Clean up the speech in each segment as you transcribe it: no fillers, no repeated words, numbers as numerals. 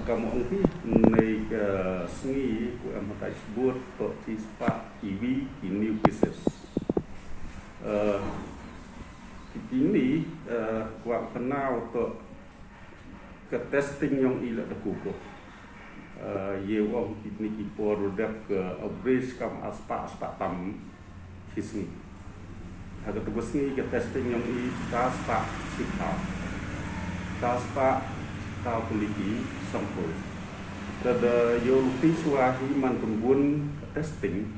kamu angki naik sengi ku amatai sebut to tispa EV di new pieces kini kuat kenal to ke testing yang ila dakuko ye wong kini kipo rodap ke average kam aspa tam hisni haga tebusni ke testing yang i taspa tau kuliki sampul tada yo suahi man tumbun testing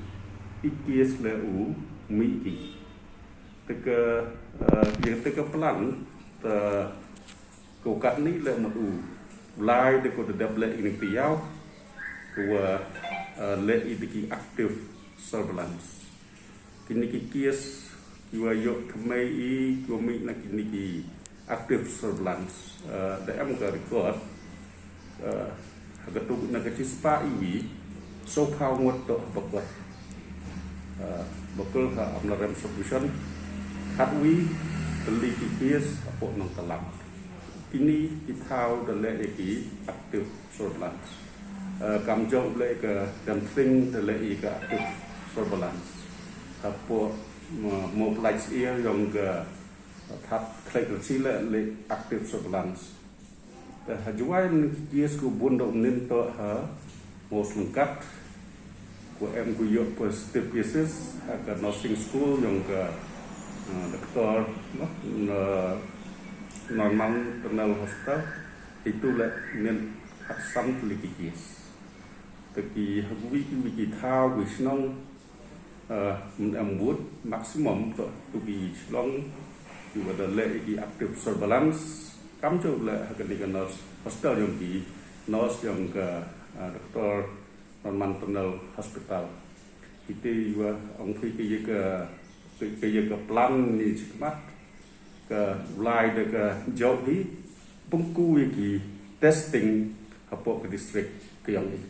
ikis leu miki teka yang teka pelan te kokat ni le matu lai de ko de double ini tiau ko le ibiki active surveillance kini kies kiwa yo kemai i ko mi na kini ki active surveillance em ga record haga tu na ka cispa iwi so khau ngot to bakal ha amlarem solution hatwi beli kies apo nang telam kini kita udah lagi active surveillance kamjong ke dan thing lagi ke active surveillance apo mobilize ia yang ke thap klik sila le active surveillance hajuan kies ku bundok ninto ha most lengkap ku ku yok positive cases ke nursing school yang ke dokter normal internal hospital itu lah nên sam likikis tapi wiki thao wisnong ambut maksimum to bi long juga ada lagi active surveillance kam jo lah hakan nurse hospital yang di nurse yang ke dokter normal internal hospital itu juga ông phi ke plan ni cepat ke mulai ke jauh ni pengku ki testing apa ke distrik ke yang ni